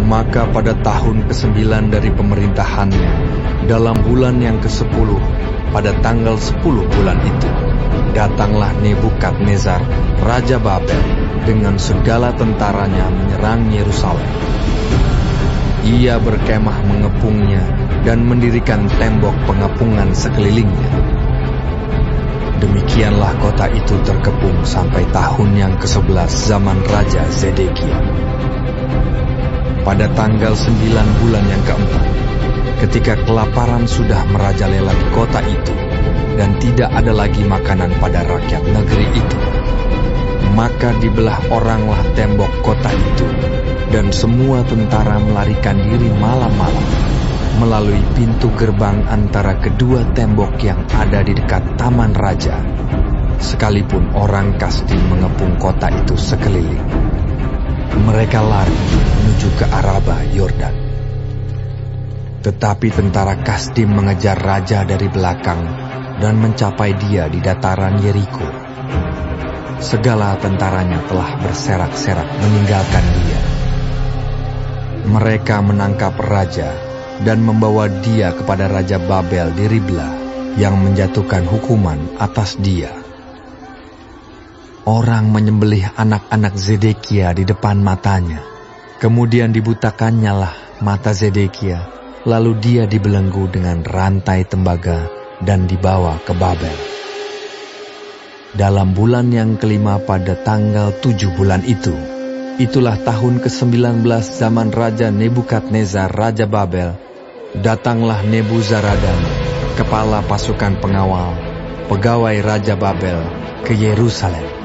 Maka pada tahun ke-9 dari pemerintahannya, dalam bulan yang ke-10, pada tanggal 10 bulan itu, datanglah Nebukadnezar, Raja Babel, dengan segala tentaranya menyerang Yerusalem. Ia berkemah mengepungnya dan mendirikan tembok pengepungan sekelilingnya. Demikianlah kota itu terkepung sampai tahun yang ke-11 zaman Raja Zedekia. Pada tanggal 9 bulan yang keempat, ketika kelaparan sudah merajalela di kota itu, dan tidak ada lagi makanan pada rakyat negeri itu, maka dibelah oranglah tembok kota itu, dan semua tentara melarikan diri malam-malam melalui pintu gerbang antara kedua tembok yang ada di dekat Taman Raja, sekalipun orang Kasdim mengepung kota itu sekeliling. Mereka lari menuju ke Araba Yordan. Tetapi tentara Kasdim mengejar raja dari belakang dan mencapai dia di dataran Yeriko. Segala tentaranya telah berserak-serak meninggalkan dia. Mereka menangkap raja dan membawa dia kepada Raja Babel di Ribla yang menjatuhkan hukuman atas dia. Orang menyembelih anak-anak Zedekia di depan matanya. Kemudian dibutakannya lah mata Zedekia, lalu dia dibelenggu dengan rantai tembaga dan dibawa ke Babel. Dalam bulan yang kelima pada tanggal 7 bulan itu, itulah tahun ke-19 zaman Raja Nebukadnezar, Raja Babel, datanglah Nebuzaradan, kepala pasukan pengawal, pegawai Raja Babel, ke Yerusalem.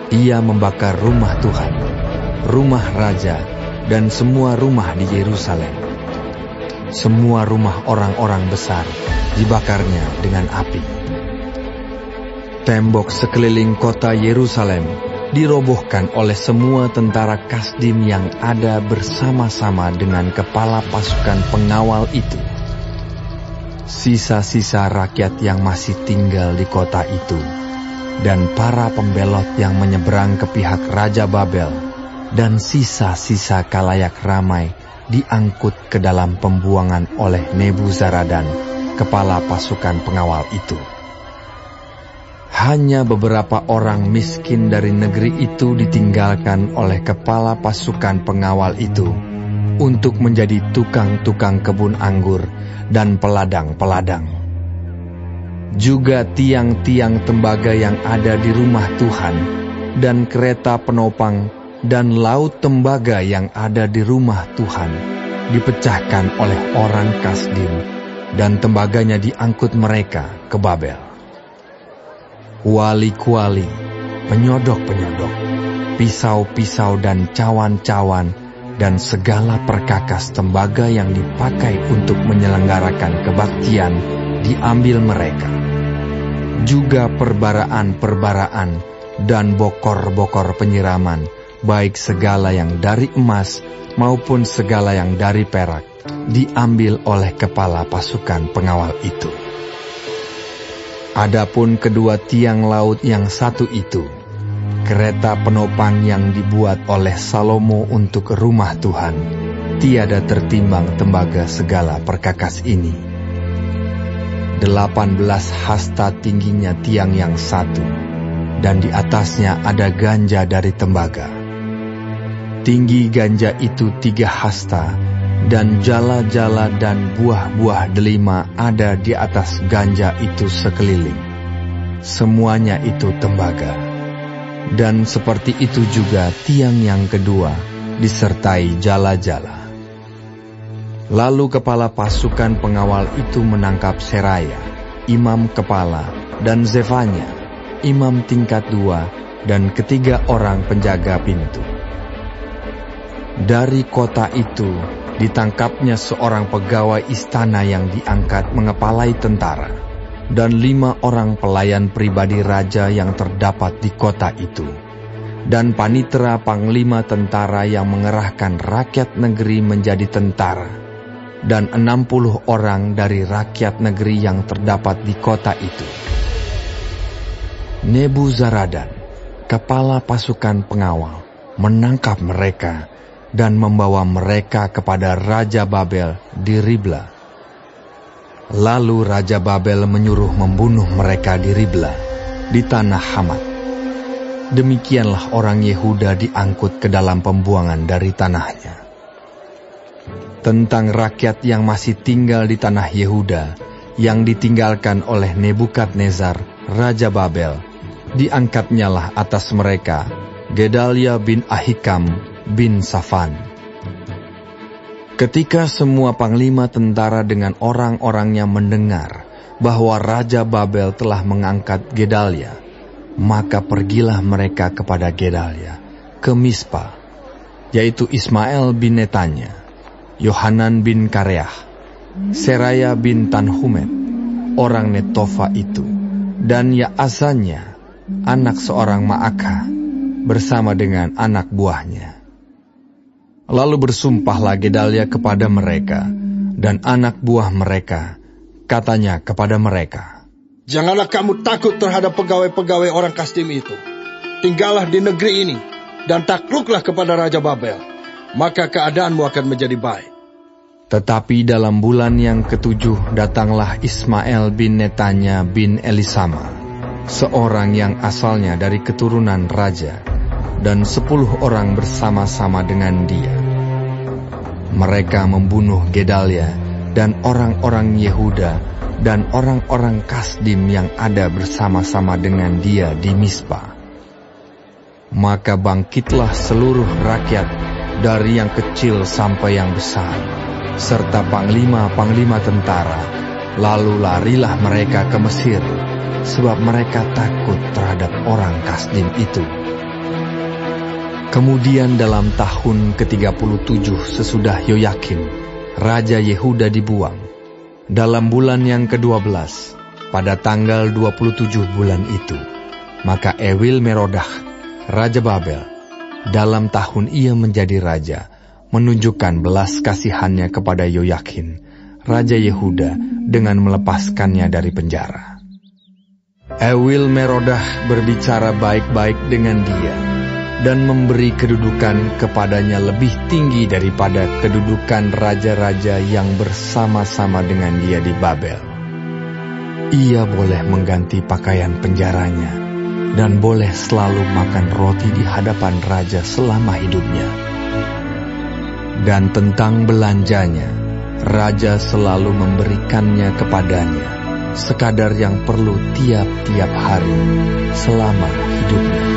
Ia membakar rumah Tuhan, rumah raja, dan semua rumah di Yerusalem. Semua rumah orang-orang besar dibakarnya dengan api. Tembok sekeliling kota Yerusalem dirobohkan oleh semua tentara Kasdim yang ada bersama-sama dengan kepala pasukan pengawal itu. Sisa-sisa rakyat yang masih tinggal di kota itu dan para pembelot yang menyeberang ke pihak Raja Babel dan sisa-sisa kalayak ramai diangkut ke dalam pembuangan oleh Nebuzaradan, kepala pasukan pengawal itu. Hanya beberapa orang miskin dari negeri itu ditinggalkan oleh kepala pasukan pengawal itu untuk menjadi tukang-tukang kebun anggur dan peladang-peladang. Juga tiang-tiang tembaga yang ada di rumah Tuhan dan kereta penopang dan laut tembaga yang ada di rumah Tuhan dipecahkan oleh orang Kasdim dan tembaganya diangkut mereka ke Babel. Kuali-kuali, penyodok-penyodok, pisau-pisau dan cawan-cawan, dan segala perkakas tembaga yang dipakai untuk menyelenggarakan kebaktian diambil mereka. Juga perbaraan-perbaraan dan bokor-bokor penyiraman, baik segala yang dari emas maupun segala yang dari perak, diambil oleh kepala pasukan pengawal itu. Adapun kedua tiang laut yang satu itu, kereta penopang yang dibuat oleh Salomo untuk rumah Tuhan, tiada tertimbang tembaga segala perkakas ini. 18 hasta tingginya tiang yang satu, dan di atasnya ada ganja dari tembaga. Tinggi ganja itu 3 hasta, dan jala-jala dan buah-buah delima ada di atas ganja itu sekeliling. Semuanya itu tembaga. Dan seperti itu juga tiang yang kedua, disertai jala-jala. Lalu kepala pasukan pengawal itu menangkap Seraya, imam kepala, dan Zefanya, imam tingkat 2, dan ketiga orang penjaga pintu. Dari kota itu ditangkapnya seorang pegawai istana yang diangkat mengepalai tentara, dan 5 orang pelayan pribadi raja yang terdapat di kota itu, dan panitera panglima tentara yang mengerahkan rakyat negeri menjadi tentara, dan 60 orang dari rakyat negeri yang terdapat di kota itu. Nebuzaradan, kepala pasukan pengawal, menangkap mereka dan membawa mereka kepada Raja Babel di Ribla. Lalu Raja Babel menyuruh membunuh mereka di Ribla, di tanah Hamat. Demikianlah orang Yehuda diangkut ke dalam pembuangan dari tanahnya. Tentang rakyat yang masih tinggal di tanah Yehuda, yang ditinggalkan oleh Nebukadnezar, Raja Babel, diangkatnyalah atas mereka Gedalia bin Ahikam bin Safan. Ketika semua panglima tentara dengan orang-orangnya mendengar bahwa Raja Babel telah mengangkat Gedalia, maka pergilah mereka kepada Gedalia ke Mispa, yaitu Ismael bin Netanya, Yohanan bin Kareah, Seraya bin Tanhumet, orang Netofa itu, dan Yaazania, anak seorang Maakah, bersama dengan anak buahnya. Lalu bersumpahlah Gedalia kepada mereka, dan anak buah mereka, katanya kepada mereka, "Janganlah kamu takut terhadap pegawai-pegawai orang Kasdim itu. Tinggallah di negeri ini, dan takluklah kepada Raja Babel, maka keadaanmu akan menjadi baik." Tetapi dalam bulan yang ke-7 datanglah Ismael bin Netanya bin Elisama, seorang yang asalnya dari keturunan raja, dan 10 orang bersama-sama dengan dia. Mereka membunuh Gedalia dan orang-orang Yehuda dan orang-orang Kasdim yang ada bersama-sama dengan dia di Mispa. Maka bangkitlah seluruh rakyat, dari yang kecil sampai yang besar, serta panglima-panglima tentara, lalu larilah mereka ke Mesir, sebab mereka takut terhadap orang Kasdim itu. Kemudian dalam tahun ke-37 sesudah Yoyakim, Raja Yehuda dibuang, dalam bulan yang ke-12, pada tanggal 27 bulan itu, maka Ewil Merodah, Raja Babel, dalam tahun ia menjadi raja, menunjukkan belas kasihannya kepada Yoyakin, Raja Yehuda, dengan melepaskannya dari penjara. Ewil Merodah berbicara baik-baik dengan dia, dan memberi kedudukan kepadanya lebih tinggi daripada kedudukan raja-raja yang bersama-sama dengan dia di Babel. Ia boleh mengganti pakaian penjaranya, dan boleh selalu makan roti di hadapan raja selama hidupnya. Dan tentang belanjanya, raja selalu memberikannya kepadanya, sekadar yang perlu tiap-tiap hari selama hidupnya.